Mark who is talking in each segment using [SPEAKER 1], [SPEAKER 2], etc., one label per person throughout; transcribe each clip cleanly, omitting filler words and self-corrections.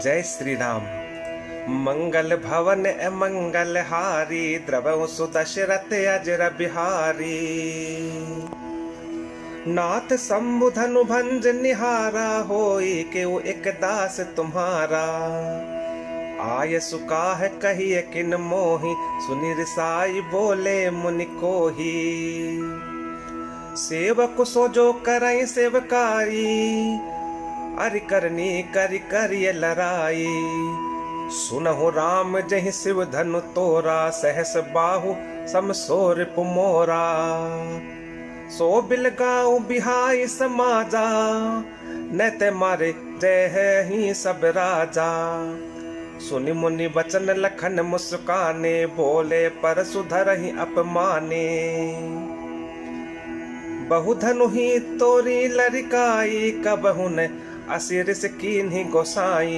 [SPEAKER 1] जय श्री राम। मंगल भवन मंगल हारी, द्रवहु सुदशरथ अजर बिहारी। नाथ शंभु धनु भंज निहारा, होई केउ एक दास तुम्हारा। आय सुकाह कहिए किन मोहि, सुनि रिसाई बोले मुनि कोहि। सेवक सो जो करई सेवकारी, अरि करनी करि करिय लराई। सुनहु राम जहि शिव धनु तोरा, सहस बाहु समसोर पुमोरा। सो बिलगाऊं बिहाई समाजा, नैत मारे जय है ही सब राजा। सुनि मुनि बचन लखन मुस्काने, बोले पर सुधर ही अपमाने। बहुधनु ही तोरी लरिकाई, कबहु न असिरिस कीन्ही गोसाई।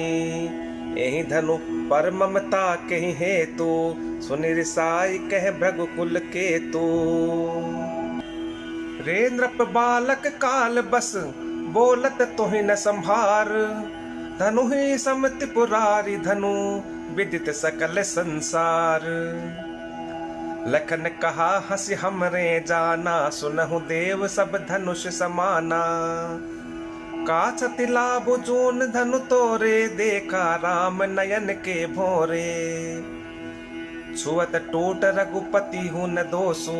[SPEAKER 1] एहि धनु पर ममता कहि हेतु, सुनि रिसाई कह भृगुकुल केतु। रे नृप बालक काल बस, बोलत तुहि न संभार। धनु ही समति पुरारी धनु, विदित सकल संसार। लखन कहा हंसी हमरे जाना, सुनहु देव सब धनुष समाना। काछति लाभ जून धनु तोरे, देखा राम नयन के भोरे। छुअत टूट रघुपति हूँ न दोसु,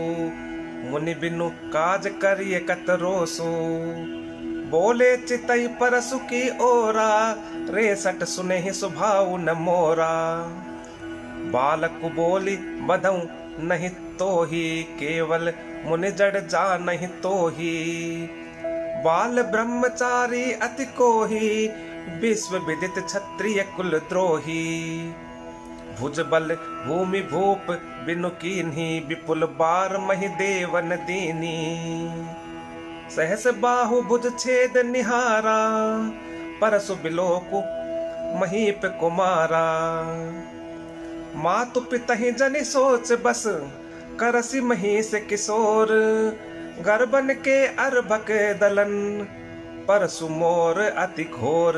[SPEAKER 1] मुनि बिनु काज करिए कतरोसु। बोले चितई परसु की ओरा, रे सट सुने ही सुभाव न मोरा। बालक बोली बधऊ नहीं तो ही, केवल मुनि जड़ जा नहीं तो ही। बाल ब्रह्मचारी अति कोही, विश्व विदित क्षत्रिय कुल द्रोही। भुज बल भूमि भूप बिनु कीन्ही, विपुल बार महि देवन दीनी। सहस बाहु भुज छेद निहारा, परसु बिलोकु महीप कुमारा। मातु पितहि जनि सोच बस, करसी महीस किशोर। गर्भन के अर्भक दलन, परसु मोर अति घोर।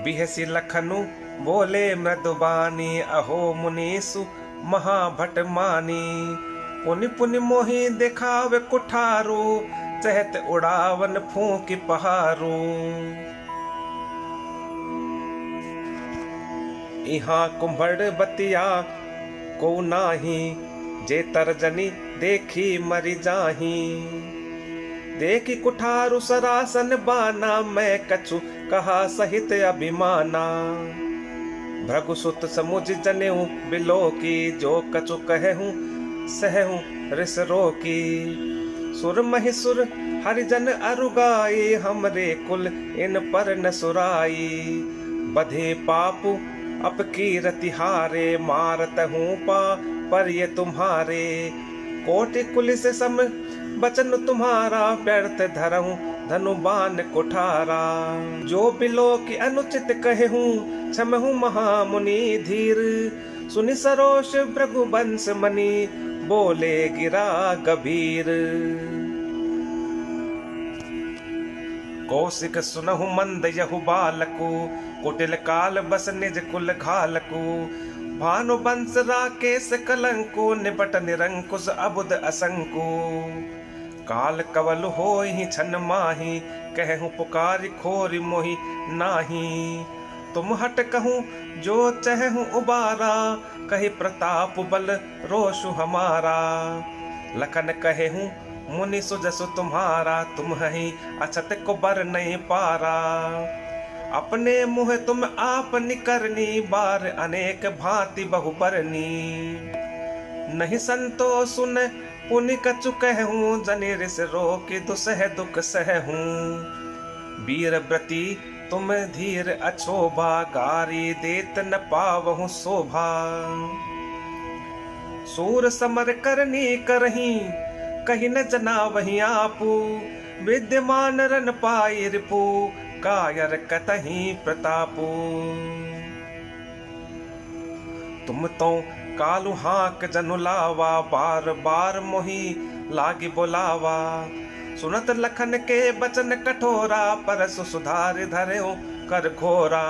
[SPEAKER 1] बिहसी लखनु बोले मृदुबानी, अहो मुनीसु महाभट मानी। पुनि पुनि मोहि देखावे कुठारो, चहत उड़ावन फूंकी पहारो। इहाँ कुंभड़ बतिया को नाही, जे तरजनी देखी मरि जाही। देखी कुठारु सरासन बाना, मैं कछु कहा सहित अभिमाना। भृगुसुत समुझ जनेऊ बिलो की, जो कछु कहूँ सहूँ रिस रोकी। सुर महिसुर हरिजन अरुगाई, हमरे कुल इन पर न सुराई। बधे पापु अपकीरति हारे, मारत हूँ पा पर ये तुम्हारे। कोटि कुलिस सम बचन तुम्हारा, व्यर्थ धरऊं धनु बाण कुठारा। जो बिलो की अनुचित कहूँ, क्षमहु महामुनि धीर। सुनि सरोष भृगुवंश मणि, बोले गिरा गंभीर। कौशिक सुनहु मंद यहु बालकु, कुटिल काल बस निज कुल घालकु। भानु बंस राकेश कलंको, निबट निरंकुश अबुद असंको। काल कवल होहि छन माही, कहूँ पुकारी खोरि मोहि नाही। तुम हट कहूँ जो चहूँ उबारा, कहि प्रताप बल रोषु हमारा। लखन कहूँ मुनि सुजसु तुम्हारा, तुम ही अछत को बर नहीं पारा। अपने मुँह तुम आप निकरनी, बार अनेक भांति बहु बरनी। नहीं संतोष सुन पुनि कछु कहूँ, जनि रिस रोकि दुसह दुख सहूँ। वीर व्रती तुम धीर अछोभा, गारी देत न पावहु शोभा। सूर समर करनी करही, कहीं न जना वही आपू। विद्यमान रन पाई रिपु, कायर कतही प्रतापू। तुम तो कालु हाक जनु लावा, बार बार मोहि लागी बोलावा। सुनत लखन के बचन कठोरा, परसु सुधार धर्यो कर घोरा।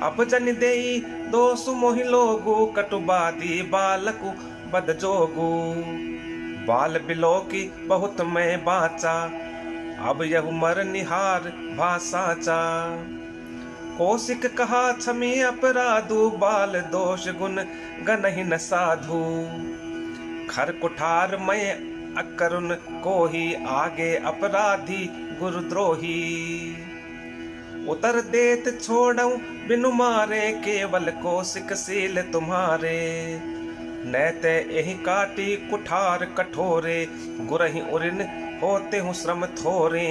[SPEAKER 1] अब जन देई दोसु मोहि लोगु, कटुबादी बालकु बद जोगु। बाल बिलो की बहुत मैं बाचा, अब यह मर निहार भासाचा। कौशिक कहा क्षमी अपराधु, बाल दोष गुण गनहि न साधु। खर कुठार मैं अकरुण कोही, आगे अपराधी गुरुद्रोही। उतर देत छोड़ऊं बिनु मारे, केवल कौशिक सील तुम्हारे। नैते एहि काटी कुठार कठोरे, गुरहि उरिन होते हूँ श्रम थोरे।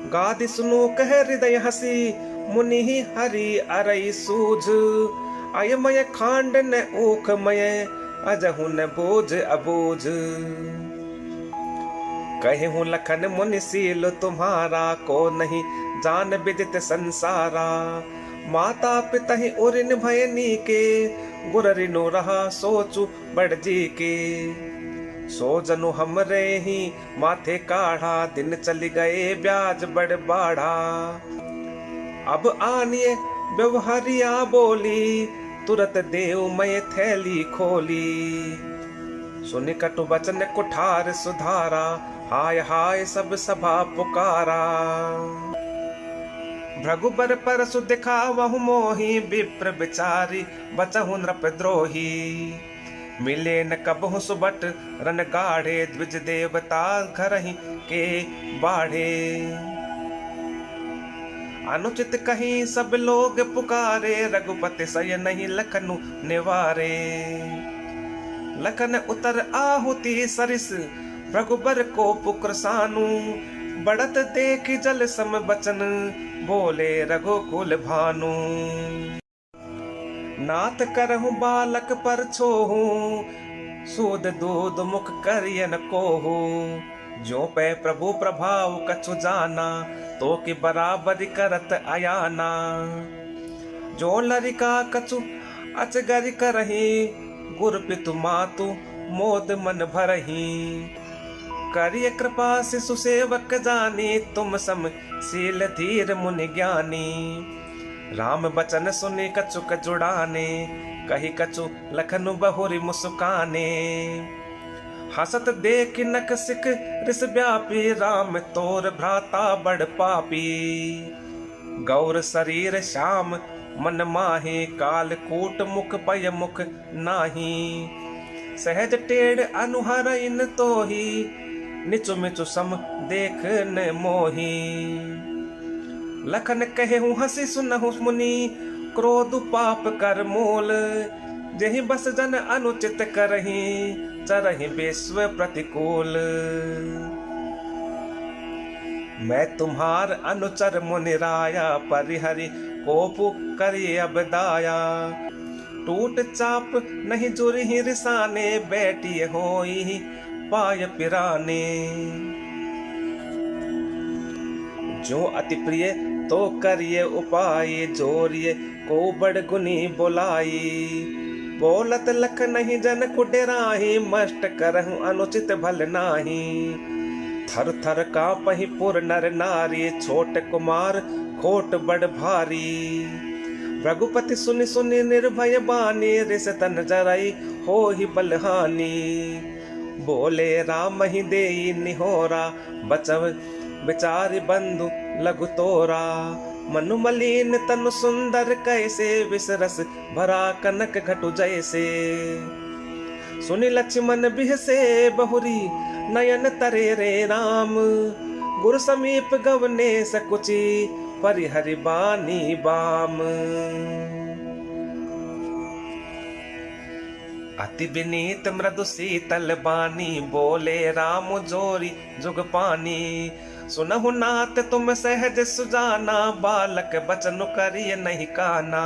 [SPEAKER 1] गादि सुनो कह हृदय हसी, मुनि हरि अरई सूझ। अयमय खांड न ऊखमय, अजहु न बोझ अबोझ। कहे हूँ लखन मुनि सील तुम्हारा, को नहीं जान विदित संसारा। माता पिता ही उरिन भयनी के, गुर रिनु रहा सोचु बड़ जी के। सो जनु हमरे ही माथे काढ़ा, दिन चली गए ब्याज बड़ बाढ़ा। अब आनिए व्यवहारिया बोली, तुरत देव मैं थैली खोली। सुनि कटु बचन कुठार सुधारा, हाय हाय सब सभा पुकारा। भृगुबर परसु दिखावहु मोही, विप्र बिचारी बचहु नृप द्रोही। मिले न कबहु सुबट रन गाढ़े, द्विज देवता घरहि के बाढ़े। अनुचित कहीं सब लोग पुकारे, रघुपति सय नहीं लखनु निवारे। लखन उतर आहुति सरिस, रघुबर को पुत्र सानु। बढ़त देख जल सम बचन, बोले रघुकुल भानु। नाथ करहु बालक पर छोहू, सूद दूध मुख करियन कोहू। जो पै प्रभु प्रभाव कछु जाना, तो कि बराबरी करत अयाना। जो लरिका कछु अचगरि करही, गुर पितु मातु मोद मन भरही। करिय कृपा शिशु सेवक जानी, तुम सम शील धीर मुनि ज्ञानी। राम बचन सुनि कछुक जुड़ाने, कही कछु लखनु बहुरी मुस्काने। हसत देख नक सिख रिस व्यापी, राम तोर भ्राता बड़ पापी। गौर शरीर श्याम मन माही, काल कूट मुख पय मुख नाही। सहज टेढ़ अनुहर इन तोही, निचु मिचु सम देख न मोही। लखन कहे हूँ हसी सुनहु मुनि, क्रोध पाप कर मूल। जहि बस जन अनुचित करही, चरहि विश्व प्रतिकूल। मैं तुम्हार अनुचर मुनि राया, परिहरि कोपु करिए अब दाया। टूट चाप नहीं जुरहि रिसाने, बैठिए होई पाय पिराने। जो अति प्रिय तो करिए उपाय, जोरिए को बड़ गुनी बोलाई। बोलत लख नहीं जन कुडेराही, मष्ट करहु अनुचित भल नाही। थर थर कांपहि पुर नर नारी, छोट कुमार खोट बड़ भारी। रघुपति सुनि सुनि निर्भय बानी, रिस तन जरई होहि बलहानी। बोले राम ही देई निहोरा, बचव बिचारी बंधु लघु तोरा। मनु मलिन तनु सुंदर कैसे, विसरस भरा कनक घटु जैसे। सुनि लक्ष्मण बिहसे बहुरी, नयन तरे रे राम। गुरु समीप गवने सकुची, परिहरि बानी बाम। अति विनीत मृदु शीतल बानी, बोले राम जोरी जुग पानी। सुनहु नाथ तुम सहज सुजाना, बालक बचनु करिय नहीं काना।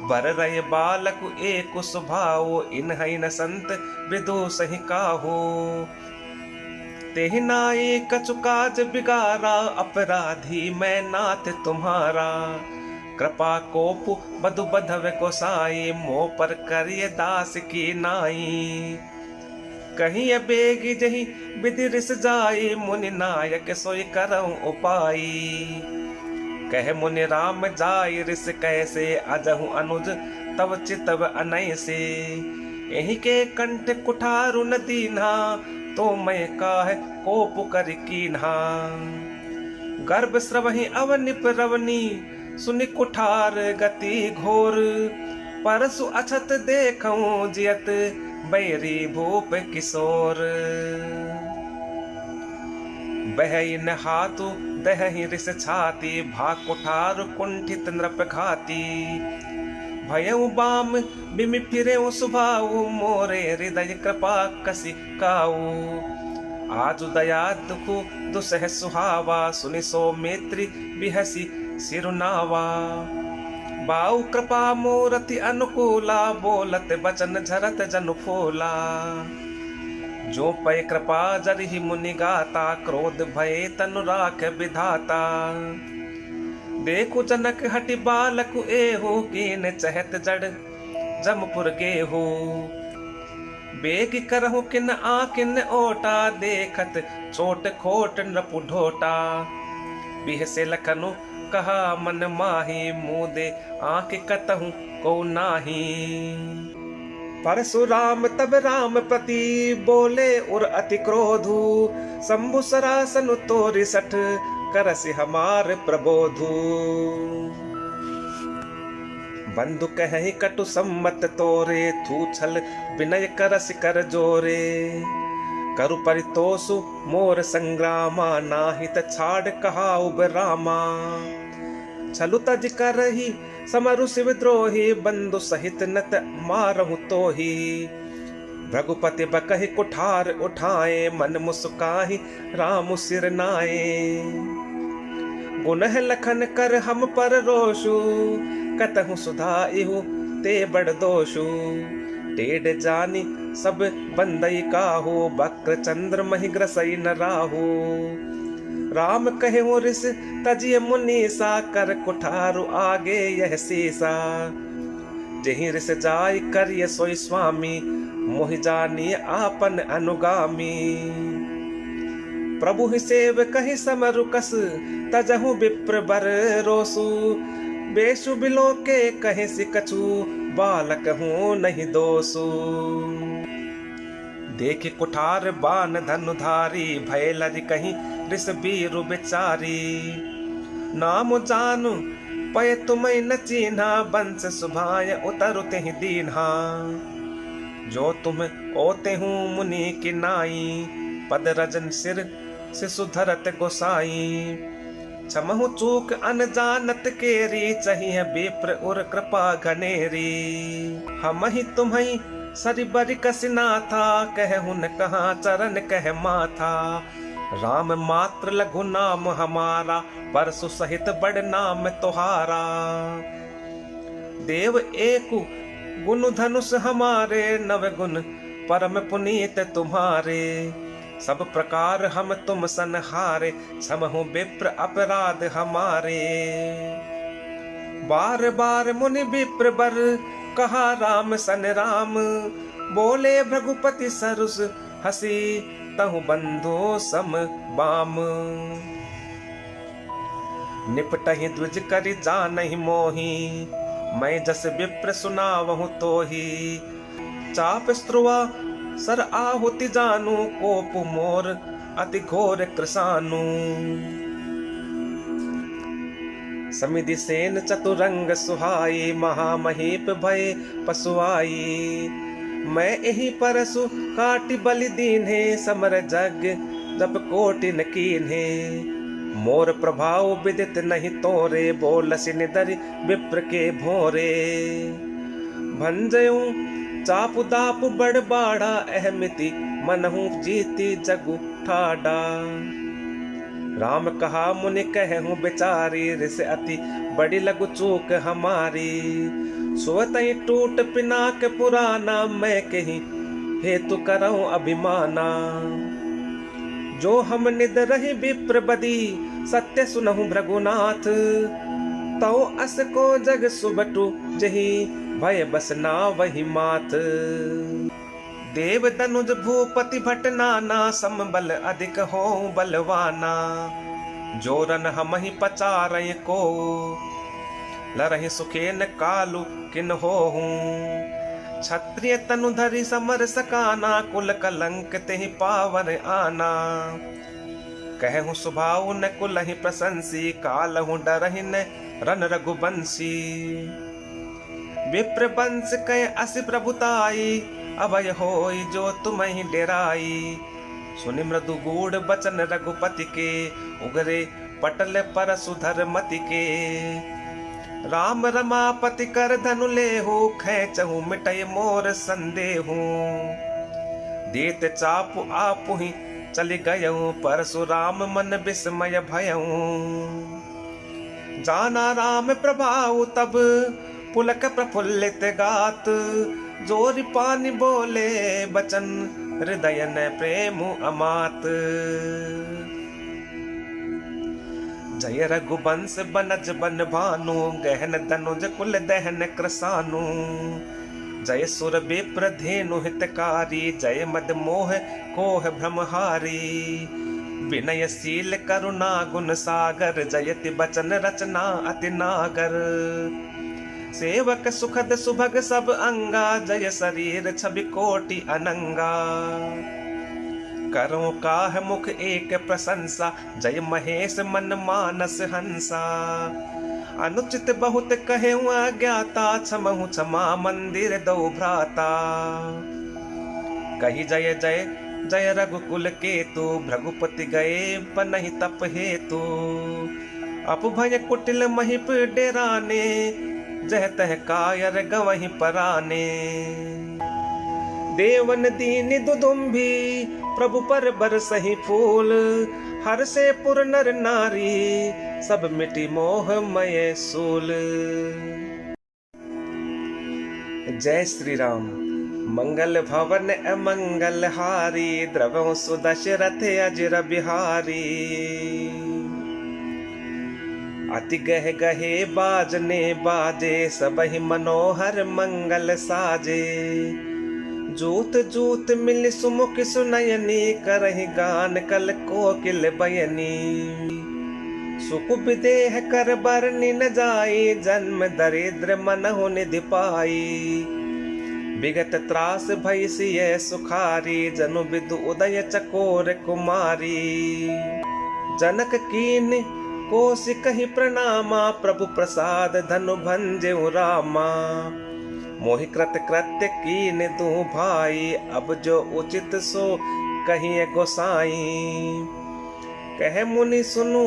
[SPEAKER 1] बर रय बालक एक स्वभाव, इन्है न संत विदु सहि काहू। तेहि नाई कछु काज बिगारा, अपराधी मैं नाथ तुम्हारा। कृपा कोपु बधु बधव को साई, मोह पर करिय दास की नाई। कहीं बेगी जही विधि रिस जाई, मुनि नायक सोई करऊं उपाई। कह मुनि राम जाय रिस कैसे, अजहु अनुज तव चितव अनय से। यही के कंठ कुठारु न दीन्हा, तो मैं काह कोप कर कीन्हा। गर्भ स्रवहि अवनिप रवनी, सुनि कुठार गति घोर। परसु अछत देखऊं जियत, बैरी भूप किशोर। बहई न हाथु दहहि रिस छाती, भा कुठार कुंठित नृप घाती। भयउ बाम बिमि फिरेउ सुभाऊ, मोरे हृदय कृपा कसी काऊ। आजु दया दुखु दुसह सुहावा, सुनि सौमित्री बिहसी सिरुनावा। बाऊ कृपा मोरति अनुकूला, बोलत बचन झरत जनु फूला। जो पै कृपा जरिहि मुनि गाता, क्रोध भय तनु राख विधाता। देखु जनक हटि बालक एहु, कीन चहत जड़ जमपुर गेहु। बेग करहु किन आकिन ओटा, देखत चोट खोट नृपु ढोटा। बिहसे लखनु कहा मन माही, मुदे आंख कतहु को नाही। परशुराम तब राम प्रति बोले उर अति क्रोधु, शंभु सरासनु तोरि सठ करसि हमार प्रबोधु। बंधु कहि कटु सम्मत तोरे, थूछल विनय करसि कर जोरे। करु परितोषु मोर संग्रामा, नाहित छाड़ कहाउ रामा। छलु तज करहि समरु शिव द्रोही, बंधु सहित नत मारहु तोही। भृगुपति बकहि कुठार उठाए, मन मुस्काहि राम सिर नाए। गुनह लखन कर हम पर रोषु, कतहु सुधाइहु ते बड़ दोषु। टेढ़ जानी सब बंदई काहू, बक्र चंद्र महि ग्रसई न राहू। राम कहे रिस तजिय मुनीसा, कर कुठारु आगे यह सीसा। जही रिस जाय करिय सोई स्वामी, मोहि जानी आपन अनुगामी। प्रभु ही सेव कहि समरु कस, तजहु विप्र बर रोसु। बेशु बिलो के कहे सि कछु, बालक हूँ नहीं दोसु। देख कुठार बान धनुधारी, भय लरि कहीं रिस बीरु बिचारी। नाम जानू पय तुम्हें न चीन्हा, बंस सुभाय उतरु तेहि दीन्हा। जो तुम ओते हूँ मुनि की नाई, पद रजन सिर से सुधरत गोसाई। क्षमहु चूक अनजानत केरी, चाहिए विप्र उर कृपा घनेरी। हम ही तुम्हें सरि बरि कसिना था, कहु न कहाँ चरण कह माथा। राम मात्र लघु नाम हमारा, परसु सहित बड़ नाम तुहारा। देव एकु गुण धनुष हमारे, नव गुण परम पुनीत तुम्हारे। सब प्रकार हम तुम सनहारे, क्षमहु विप्र अपराध हमारे। बार बार मुनि विप्र बर, कहा राम सन राम। बोले भृगुपति सरुस हसी, तहु बंधु सम बाम। निपटहि द्विज करि जानहि मोही, मैं जस विप्र सुनावहु तोही। चाप स्त्रुवा सर आहुति जानू, कोप मोर अति घोर कृसानु। समिधि सेन चतुरंग सुहाई, महामहीप भय पशुआई। मैं यही परसु काटि बलि दीन्हे, समर जग जप कोटि न कीन्हे। मोर प्रभाव विदित नहीं तोरे, बोलसि निदरि विप्र के भोरे। भंजयूं चापु दापु बड़ बाड़ा, अहमिति मनहु जीती जगु ठाडा। राम कहा मुनि कहूँ बेचारी, रिस अति बड़ी लघु चूक हमारी। सोतई टूट पिनाक पुराना, मैं कहीं हेतु करऊं अभिमाना। जो हम निद रही विप्र बदी, सत्य सुनहु भृगुनाथ। तो अस को जग सुबटु जही, भय बसना वही मात। देव दनुज भूपति भट नाना, समबल अधिक हो बलवाना। जोरन हमहि पचारय को, लरहि सुखेन कालु किन होहूं। क्षत्रिय तनु धरि समर सकाना, कुल कलंक तेहि पावर आना। कहूँ सुभाऊ न कुलहि प्रशंसी, कालहु डरहि न रन रघुबंशी। विप्र वंश कह असि प्रभुताई, अभय होई जो तुम्हि डेराई। सुनि मृदु गूढ़ बचन रघुपति के, उगरे पटल परसुधर मति के। राम रमापति कर धनु लेहु, खेचहु मिटय मोर संदेहु। देत चापु आपु ही चलि गयऊं, परशुराम मन विस्मय भयऊं। जाना राम प्रभाऊ तब, पुलक प्रफुल्लित गात। जोरि पानि बोले बचन, हृदय न प्रेम अमात। जय रघुवंश बनज बन भानु, गहन दनुज कुल दहन कृसानु। जय सुर विप्र धेनु हितकारी, जय मद मोह कोह भ्रमहारी। विनयशील करुणा गुण सागर, जयति बचन रचना अति नागर। सेवक सुखद सुभग सब अंगा, जय शरीर छवि कोटि अनंगा। करो काह मुख एक प्रशंसा, जय महेश मन मानस हंसा। अनुचित बहुत कहे अज्ञाता, क्षमहु क्षमा मंदिर दो भ्राता। कही जय जय जय रघुकुल केतु, भृगुपति गए पनहि तप हेतु। अपभय कुटिल महिप डेराने, जह तह कायर गवहि पराने। देवन दीन दुदुम्भी, प्रभु पर बरसहि फूल। हर से पुर नर नारी, सब मिटी मोह मय सूल। जय श्री राम। मंगल भवन अमंगल हारी, द्रवहु सुदशरथ अजर बिहारी। अति गह गहे बाजने बाजे, सबहि मनोहर मंगल साजे। जूत जूत मिल सुमुख सुनयनी, करहि गान कल कोकिल बयनी। सुख विदेह कर बरनि न जाई, जन्म दरिद्र मनहु निधि पाई। विगत त्रास भय सिय सुखारी, जनु विदु उदय चकोर कुमारी। जनक कीन कोशिकहि प्रणामा, प्रभु प्रसाद धनु भंजउ रामा। मोहि कृत कृत्य कीन दू भाई, अब जो उचित सो कहिए गोसाई। कह मुनि सुनु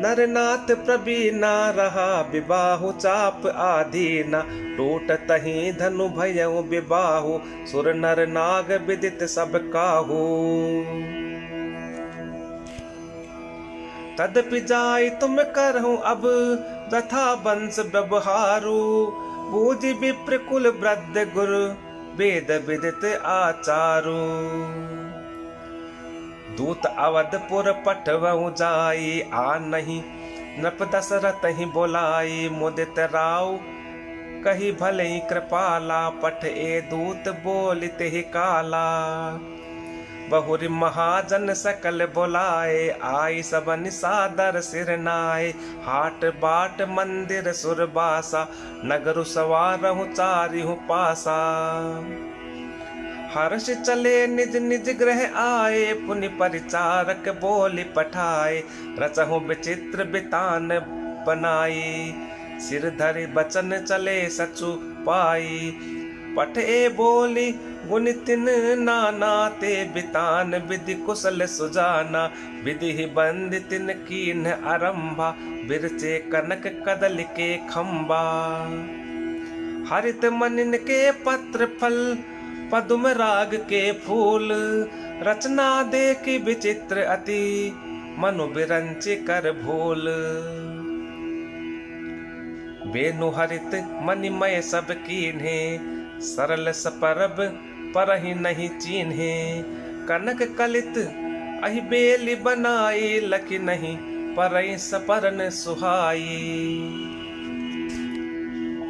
[SPEAKER 1] नरनाथ प्रवीणा, रहा विबाहु चाप आधीना। टूटतहि धनु भयउ विबाहु, सुर नर नाग विदित सब काहू। तदपि जाय तुम करहु अब, तथा वंश व्यवहारू। बूझि विप्र कुल वृद्ध गुरु, वेद विदित आचारू। दूत अवधपुर पठवहु जाई, आनहि नृप दशरथ ही बोलाई। मुदित राव कही भले कृपाला, पठ ए दूत बोलिते ही काला। बहुरी महाजन सकल बोलाए, आई सबन सादर सिर नाय। हाट बाट मंदिर सुरबासा, नगरु सवारहु चारिहु पासा। हर्ष चले निज निज ग्रह आए, पुनि परिचारक बोली पठाए। रचहु विचित्र बितान बनाई, सिर धरि बचन चले सचु पाई। पठे बोली गुण तिन नाना, ते बितान विधि कुशल सुजाना। विधि बंद तिन कीन आरंभा, बिरचे कनक कदल के खंबा। हरित मनिन के पत्र फल, पदुम राग के फूल। रचना देखी विचित्र अति, मनु बिरंच कर भूल। बेनु हरित मणिमय सब कीन्हे, सरल सपरब परहि नहीं चीन्हे। कनक कलित अहि बेली बनाई, लखि नहीं परहि सपरन सुहाई।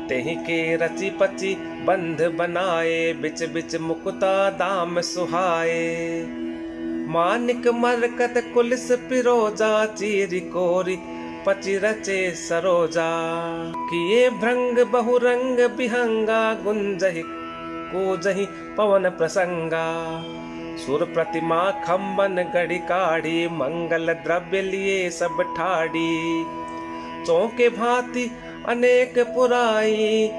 [SPEAKER 1] तेहि के रचि पचि बंध बनाए बिच बिच मुकुता दाम सुहाए। मानिक मरकत कुलिस पिरोजा चीरी कोरी पचि रचे सरोजा। किए भृंग बहुरंग बिहंगा गुंजहि कूजहि पवन प्रसंगा। सुर प्रतिमा खम्बन गढ़ी काढ़ी मंगल द्रव्य लिए सब ठाड़ी। चौके भांति अनेक पुराई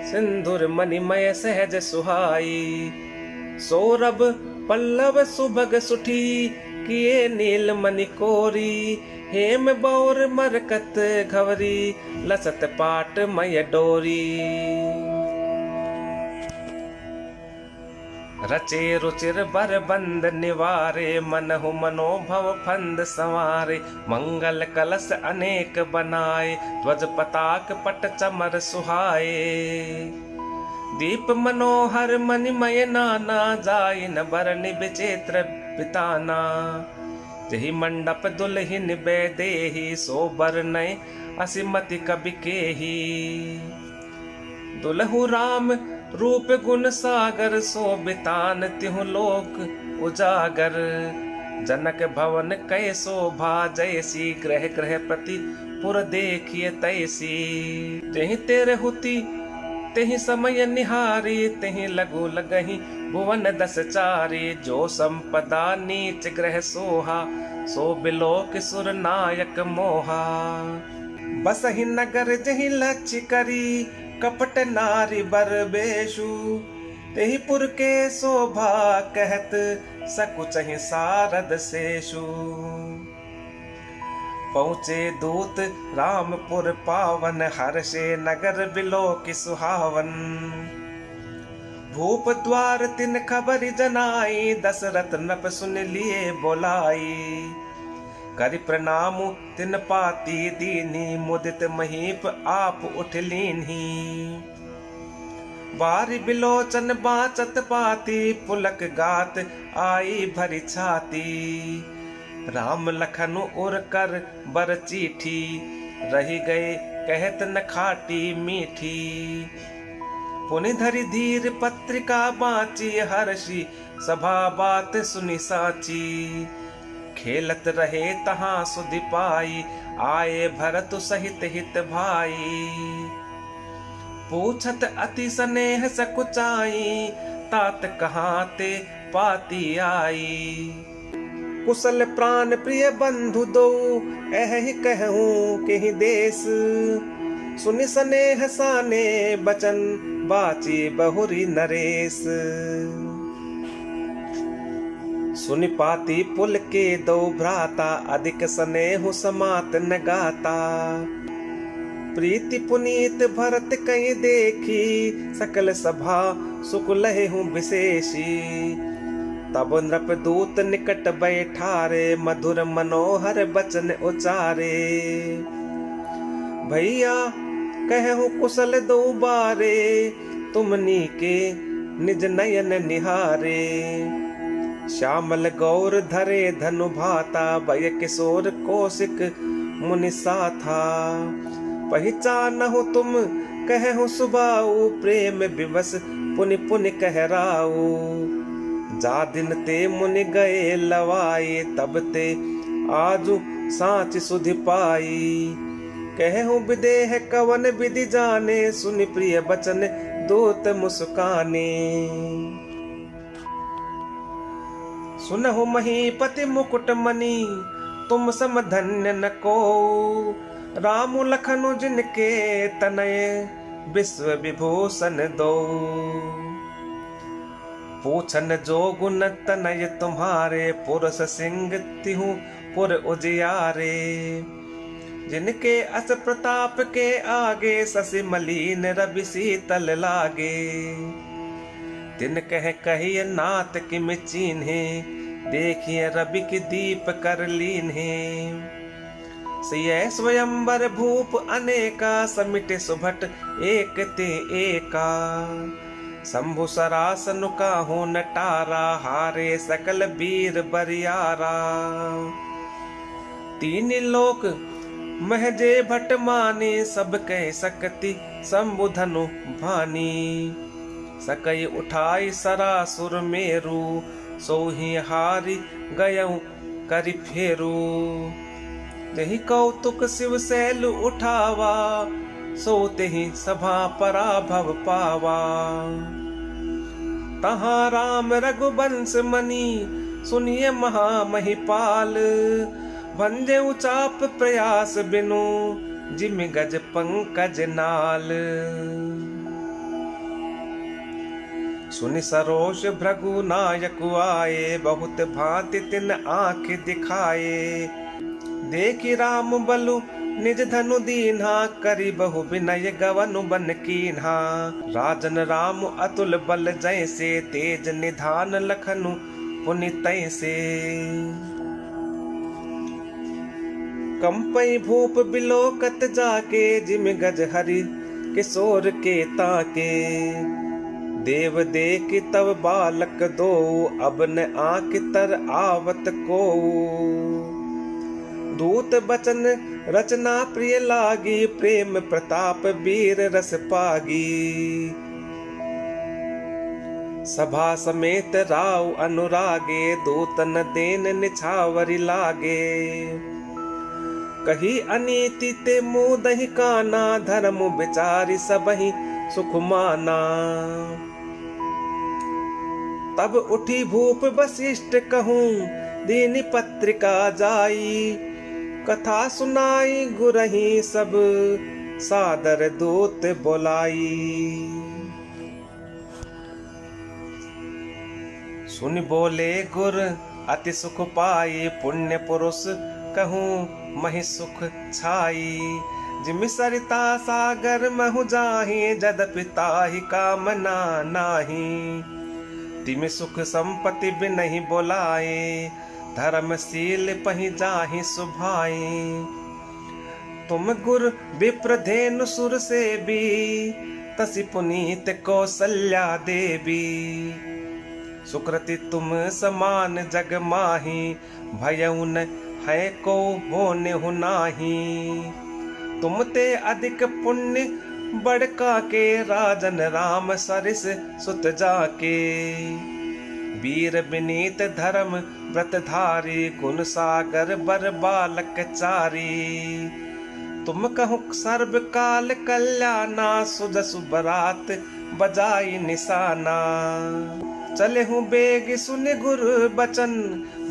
[SPEAKER 1] सिंधुर मणिमय सहज सुहाई। सौरभ पल्लव सुभग सुठी किए नील मणि कोरी। हेम बौर मरकत घवरी लसत पाट मय डोरी। रचे रुचिर बर बंद निवारे मनहु मनोभव फंद संवारे। मंगल कलश अनेक बनाए ध्वज पताक पट चमर सुहाए। दीप मनोहर मणिमय नाना जाय न बरनि विचित्र बिताना। जहि मंडप दुल्हिन बेदेहि सोबर नय असिमति कबि केहि। दुल्हु राम रूप गुण सागर शोभितान तिहु लोक उजागर। जनक भवन कै शोभा जैसी ग्रह ग्रह प्रति पुर देखिए तैसी। तेहि तेरे हुति तेहि समय निहारी तेहि लघु लगहि भुवन दस चारी। जो संपदा नीच ग्रह सोहा सो बिलोक सुर नायक मोहा। बसहि नगर जहि लक्ष्य करी कपट नारी बर बेशु। तेहि पुर के शोभा कहत सकुचहि सारद शेषु। पहुँचे दूत रामपुर पावन हर्षे नगर बिलोक सुहावन। भूप द्वार तिन खबर जनाई दशरथ नप सुन लिए बोलाई। करि प्रणाम तिन पाती दीनी मुदित महीप आप उठ लीन्ही। बारी बिलोचन बाचत पाती पुलक गात आई भरी छाती। राम लखन उर कर बर चीठी रही गए कहत न खाटी मीठी। पुनि धरि धीर पत्रिका बाची हर्षि सभा बात सुनि साची। खेलत रहे तहाँ सुधि पाई आए भरत सहित हित भाई। पूछत अति स्नेह सकुचाई तात कहाँ ते पाती आई। कुशल प्राण प्रिय बंधु दो एहि कहूँ केहि देश। सुनि स्नेह साने बचन बाची बहुरी नरेश। सुनि पाती पुल के दो भ्राता अधिक स्नेहु समात न गाता। प्रीति पुनीत भरत कहीं देखी सकल सभा सुख लहु विशेषी। तब नृप दूत निकट बैठारे मधुर मनोहर बचन उचारे। भैया कहूँ कुशल दो बारे तुमनी के निज नयन निहारे। श्यामल गौर धरे धनु भाता भय किशोर कौशिक मुनि साथा। पहचानहु तुम कहु सुबाऊ प्रेम विवश पुनि पुनि कहराऊ। जा दिन ते मुनि गए लवाए तब ते आजु साच सुधि पाई। कहु विदेह कवन विधि जाने सुनि प्रिय बचन दूत मुस्काने। सुनहु महीपति मुकुट मणि तुम सम धन्य न को। राम लखनु जिनके तनय विश्व विभूषण दो। पूछन जो गुण तनय तुम्हारे पुरुष सिंह तिहु पुर उजियारे। जिनके अस प्रताप के आगे शशि मलिन रवि शीतल लागे। तिन कह कहिए नाथ किम चीन्हे देखिए रवि की दीप कर लीन्हे। सिय स्वयंवर भूप अनेका समिटे सुभट एक ते एका। शंभु सरासन काहू नटारा हारे सकल वीर बरियारा। तीन लोक महजे भट माने सब कह सकती शंभु धनु भानी। सकई उठाई सरासुर मेरु, सोही हारी गयऊ करि फेरू। तेहि कौतुक शिव सैल उठावा, सो तेहि सभा पराभव पावा। तहाँ राम रघुवंश मनि, सुनिए महामहिपाल। भंजेउ चाप प्रयास बिनु, जिमि गज पंकज नाल। सुनि सरोष भृगु नायक आए, बहुत भांति तिन आँख दिखाए। देखि राम बलु निज धनु दीन्हा, करि बहु विनय गवनु बन कीन्हा। राजन राम अतुल बल जैसे, तेज निधान लखनु पुनि तैसे। कंपई भूप बिलोकत जाके, जिमि गज हरि किशोर के ताके। देव देख तब बालक दो, अब न आँख तर आवत को। दूत बचन रचना प्रिय लागी, प्रेम प्रताप वीर रस पागी। सभा समेत राव अनुरागे, दूतन देन निछावरी लागे। कही अनीति ते मुँह दहि काना, धर्म विचारी सबहि सुख माना। तब उठी भूप वशिष्ठ कहूँ, दीनी पत्रिका जाई। कथा सुनाई गुरही सब, सादर दूत बोलाई। सुन बोले गुर अति सुख पाई, पुण्य पुरुष कहूँ महि सुख छाई। जिमि सरिता सागर महु जाहि, जदपि ताहि कामना नाही। तिमि सुख संपत्ति बिनहि बोलाए, धर्मशील पहि जाहि सुभाए। तुम गुर विप्र धेनु सुर सेबी, तसि पुनीत कौसल्या देवी। सुकृति तुम समान जग माही, भयउ न है को होनेहु नाही। तुम ते अधिक पुण्य बड़का के, राजन राम सरिस सुत जाके। वीर विनीत धर्म व्रत धारी, गुण सागर बर बालक चारी। तुम कहु सर्व काल कल्याणा, सुजसु बरात बजाई निशाना। चले हूँ बेग सुन गुरु बचन,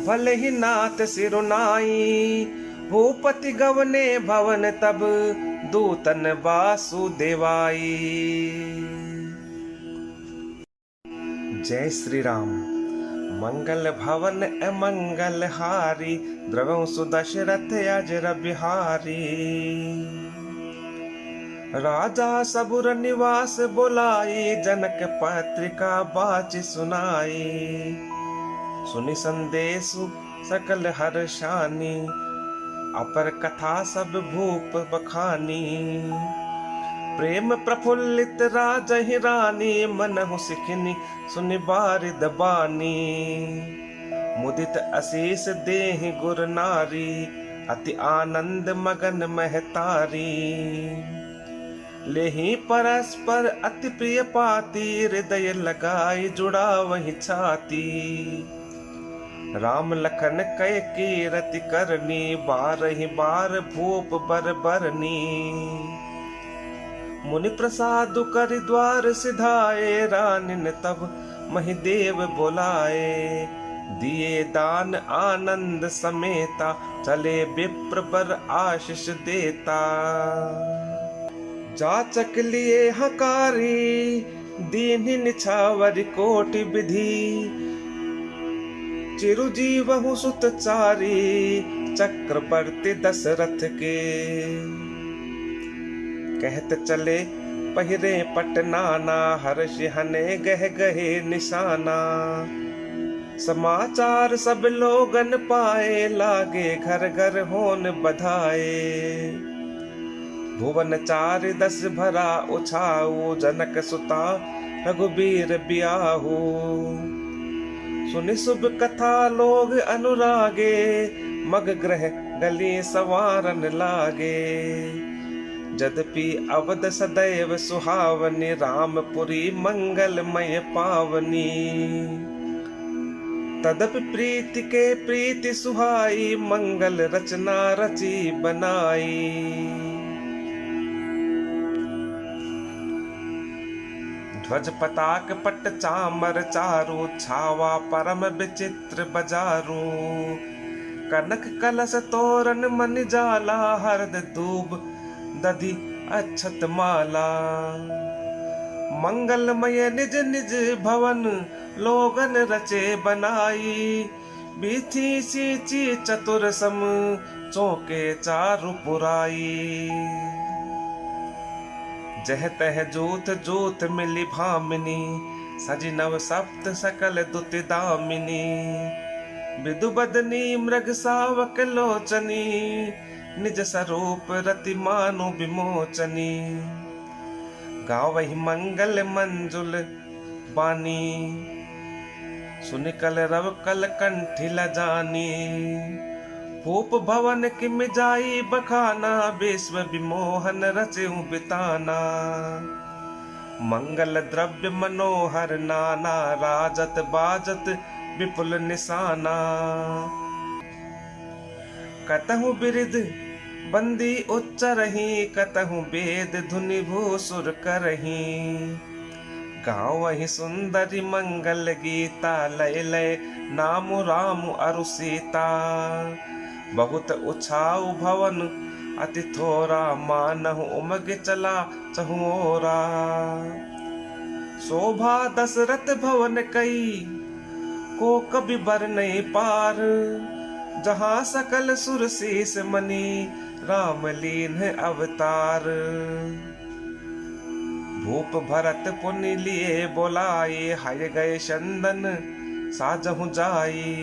[SPEAKER 1] भले ही नाथ सिरुनाई। भूपति गवने भवन तब, दूतन वासुदेवाई। जय श्री राम। मंगल भवन अमंगल हारी, द्रवहु सुदशरथ अजर बिहारी। राजा सबुर निवास बुलाई, जनक पत्रिका बाच सुनाई। सुनि संदेशु सकल हर्षानी, अपर कथा सब भूप बखानी। प्रेम प्रफुल्लित राजहि रानी, मनहु सिखनी सुनि बारिद बानी। मुदित अशीष देहि गुर नारी, अति आनंद मगन महतारी। लेहि परस्पर अति प्रिय पाती, हृदय लगाई जुड़ा वही छाती। राम लखन कय कीरति करनी, बारहि बार भूप बर बरनी। मुनि प्रसाद कर द्वार सिधाए, रानिन तब महिदेव बोलाए। दिए दान आनंद समेता, चले विप्र पर आशीष देता। जाचक लिए हकारी, दीन्हि निछावर कोटि विधि। चिरुजीवहु सुत चारी, चक्रवर्ती दशरथ के। कहत चले पहिरे पटनाना, हर्ष हने गह गहे निशाना। समाचार सब लोगन पाए, लागे घर घर होन बधाए। भुवन चार दस भरा उछाऊ, जनक सुता रघुबीर बियाहू। सुनि शुभ कथा लोग अनुरागे, मग ग्रह गली सवारन लागे। यद्यपि अवध सदैव सुहावनी, रामपुरी मंगलमय पावनी। तदपि प्रीति के प्रीति सुहाई, मंगल रचना रची बनाई। ध्वज पताक पट चामर चारु, छावा परम विचित्र बजारू। कनक कलश तोरण मन जाला, हरद दूब दधि अक्षत माला। मंगलमय निज निज भवन, लोगन रचे बनाई। बीथी सींची चतुर सम, चौके चारु पुराई। जह तह जूथ जूथ मिली भामिनी, सजी नव सप्त सकल दुति दामिनी। विदु बदनी मृग सावक लोचनी, निज स्वरूप रति मानु विमोचनी। गावहि मंगल मंजुल बानी, सुनि कल रव कल कंठी लजानी। भूप भवन की मिजाई बखाना, विश्व विमोहन रचेऊ बिताना। मंगल द्रव्य मनोहर नाना, राजत बाजत विपुल निशाना। कतहु बिरिद बंदी उच्चरही, कतहु वेद धुनि भूसुर करही। गावहि सुंदरी मंगल गीता, लय लय नामु रामु अरु सीता। बहुत उछाऊ भवन अति थोरा, मानहु उमग चला चहुओरा। शोभा दशरथ भवन कई, को कभी बर नहीं पार। जहाँ सकल सुर शीस मनी, राम लीन अवतार। भूप भरत पुनि लिए बोलाए, हय गए चंदन साजहु जाई।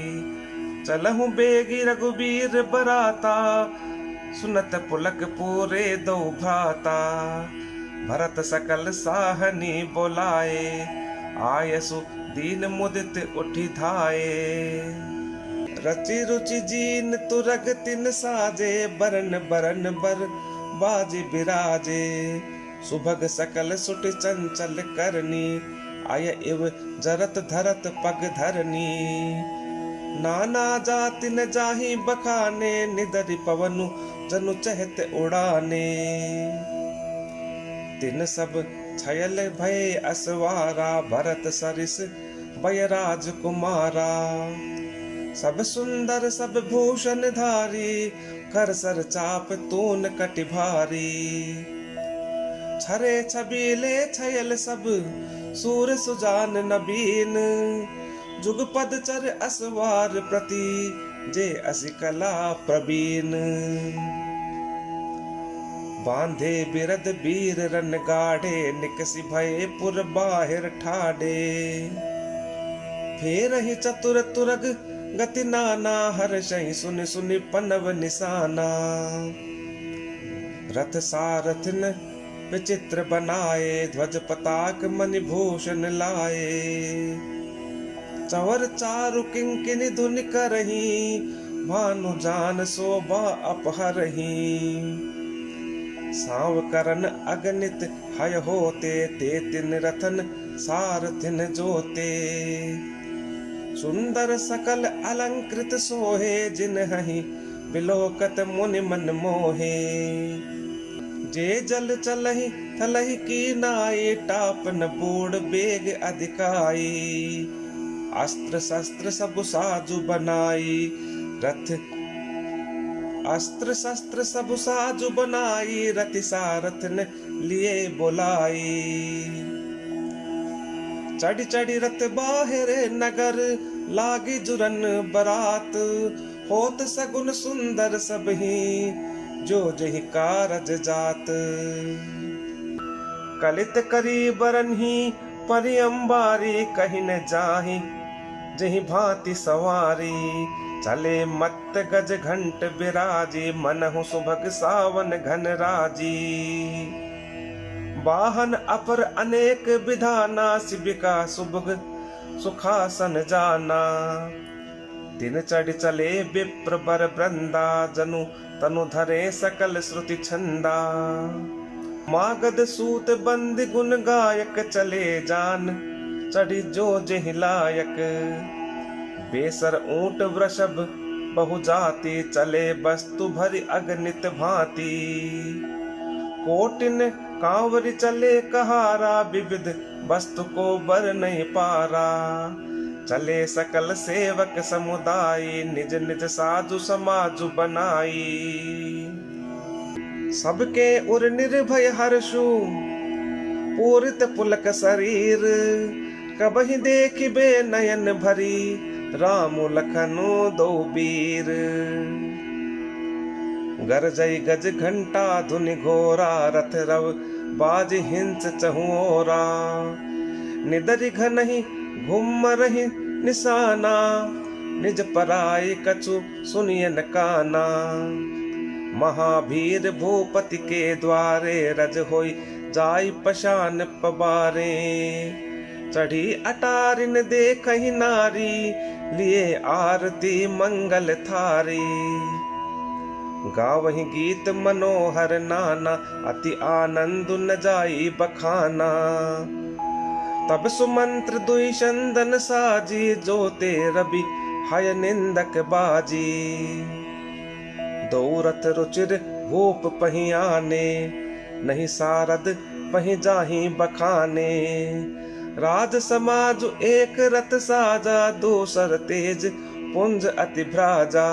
[SPEAKER 1] चलहु बेगी रघुबीर बराता, सुनत पुलक पूरे दो भ्राता। भरत सकल साहनी बोलाए, आयसु दीन मुदित उठी धाये। रचि रुचि जीन तुरग तिन साजे, बरन बरन बर बाज बिराजे। सुभग सकल सुट चंचल करनी, आय इव जरत धरत पग धरनी। नाना जाति न जाहि बखाने, निदरि पवनु जनु चहत उड़ाने। तिन सब छयल भय असवारा, भरत सरिस भय राजकुमारा। सब सुंदर सब भूषण धारी, कर सर चाप तून कटि भारी। छरे छबीले छयल सब, सूर सुजान नबीन। जुगपद चर असवार प्रति, जे असि कला प्रवीण। बांधे बिरद बीर रन गाढ़े, निकसि भय पुर बाहिर ठाडे। फेर ही चतुर तुरग गति नाना, हर्षहि सुनि सुनि पनव निशाना। रथ सारथिन विचित्र बनाए, ध्वज पताक मणि भूषण लाए। चवर चारु किंकिनी धुनि करही, भानु जान शोभा अपहरही। साव करन अगणित हय होते, ते तिन रथन सारथिन जोते। सुंदर सकल अलंकृत सोहे, जिनहि बिलोकत मुनि मन मोहे। जे जल चलहि थलहि की नाई, टापन बूढ़ बेग अधिकाई। अस्त्र शस्त्र सब साजु बनाई, रथ अस्त्र शस्त्र सब साजु बनाई। रति सारथन लिए बोलाई। चढ़ी चढ़ी रथ बाहरे नगर, लागी जुरन बरात। होत सगुन सुंदर सबही, जो जहि कारज जात। कलित करी बरनही परि अंबारी, कहीं न जाहि जहि भांति सवारी। चले मत गज घंट बिराजी, मनहु सुभग सावन घन राजी। वाहन अपर अनेक विधाना, शिविका सुभग सुखासन जाना। दिन चढ़ चले विप्र बर वृंदा, जनु तनु धरे सकल श्रुति छंदा। मागध सूत बंद गुण गायक चले जान चढ़ी जो जहिलायक। बेसर ऊंट वृषभ बहु जाति चले वस्तु भरि अगणित भांति। कोटिन कांवरि चले कहारा विविध वस्तु को बर नहीं पारा। चले सकल सेवक समुदाय निज निज साधु समाजु बनाई। सबके उर निर्भय हर्षु पूरित पुलक शरीर। कबहि देखिबे नयन भरी राम लखनु दो वीर। गरजई गज घंटा धुनि घोरा रथ रव बाज हिंस चहुओरा। निदरि घनहि घुम रहि निशाना निज पराई कछु सुनिय न काना। महावीर भूपति के द्वारे रज होई जाई पशान पबारे। चढ़ी अटारिन देखहि नारी लिए आरती मंगल थारी। गावहि गीत मनोहर नाना अति आनंद न जाई बखाना। तब सुमंत्र दुई चंदन साजी जोते रवि हय निंदक बाजी। दो रथ रुचिर भूप पहियाने नहीं सारद पहि जाहि बखाने। राज समाज एक रथ साजा दूसर तेज पुंज अति भ्राजा।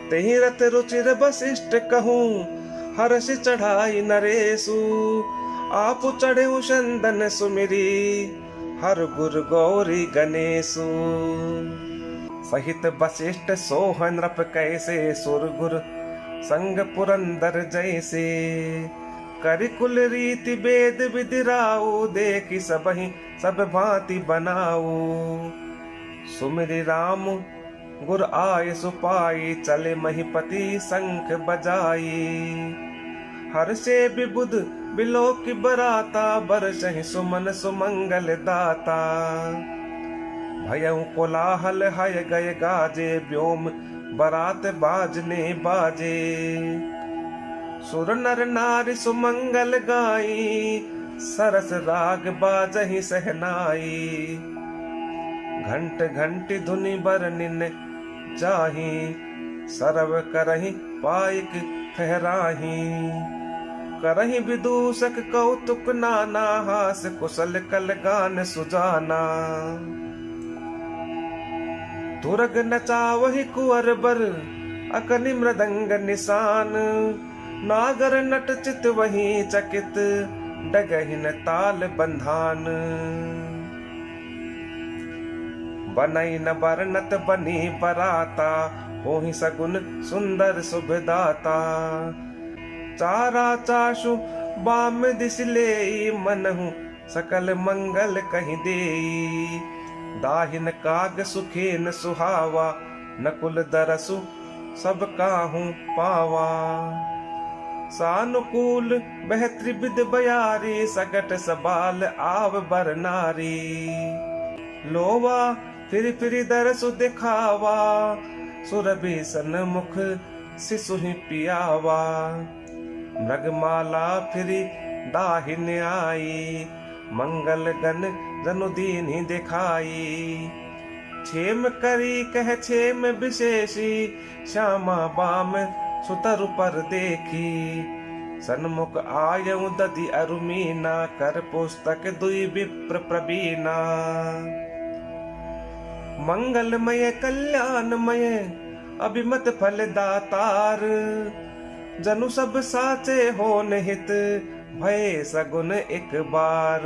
[SPEAKER 1] तेहि रथ रुचिर वशिष्ठ कहूँ हर्ष चढ़ाई नरेशु। आप चढ़े चंदन सुमिरी हर गुर गौरी गणेशु। सहित वशिष्ठ सोह नृप कैसे सुर गुर संग पुरंदर जैसे। करिकुल रीति वेद विधि राऊ देखि सबहि सब भांति बनाऊ। सुमिरि राम गुर आय सुपाई चले महिपति शंख बजाई। हर्षे विबुध बिलोक बराता बरसहि सुमन सुमंगल दाता। भयउ कोलाहल हय गय गाजे व्योम बरात बाजने बाजे। सुर नर नारी सुमंगल गाई सरस राग बाजहि सहनाई। घंट घंटी धुनि बरनिन जाहि सरव करहि पाइक फहराहि। करहि विदूषक कौतुक नाना हास कुशल कल गान सुजाना। तुरग नचावहि कुंवर बर अकनि मृदंग निशान। नागर नट चित वही चकित डगहिन ताल बंधान। बनई न बरनत बनी बराता होहि सगुन सुंदर शुभदाता। चारा चाशु बाम दिस लेई मनहु सकल मंगल कहि देई। दाहिन काग सुखेन सुहावा नकुल दरसु सब काहू पावा। सानुकूल बह त्रिविध बयारी सगट सबाल आव बर नारी। लोवा फिर दरसु दिखावा सुरभि सन मुख शिशु ही पियावा। मृगमाला फिर दाहिन आई मंगल गन जनु दीन ही दिखाई। छेम करी कह छेम विशेषी श्यामा बाम सुतरु पर देखी। सन्मुख आयउ दधि अरुमीना कर पुस्तक दुई विप्र प्रवीणा। मंगलमय कल्याणमय अभिमत फल दातार। जनु सब साचे हो निहित भय सगुन एक बार।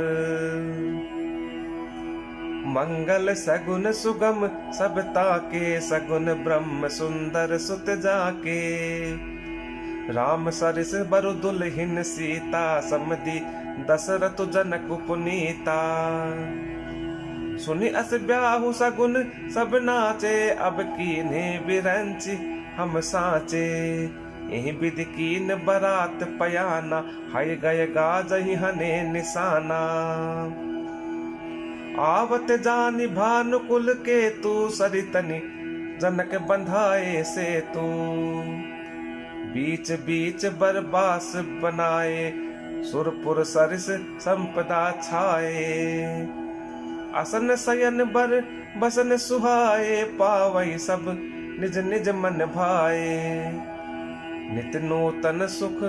[SPEAKER 1] मंगल सगुन सुगम सब ताके सगुन ब्रह्म सुंदर सुत जाके। राम सरिस बरु दुलहिन सीता समधि दशरथ जनक पुनीता। सुनि अस ब्याहु सगुन सब नाचे अब कीन्हे बिरंचि हम साचे। एहि विधि कीन बरात पयाना हय गय गाजहि हने निशाना। आवत जानि भानुकुल केतु सरितनि जनक बंधाए सेतु। बीच बीच बरबास बनाए, सुरपुर सरिस संपदा छाए। असन सयन बर बसन सुहाए, पावई सब निज निज मन भाए। नित नूतन सुख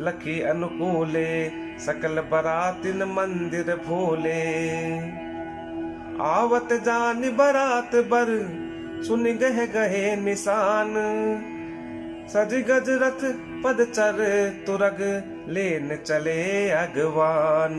[SPEAKER 1] लखी अनुकूले, सकल बरातिन मंदिर भोले। आवत जान बरात बर, सुन गह गहे निशान। सज गज रथ पद चर, तुरग लेन चले अगवान।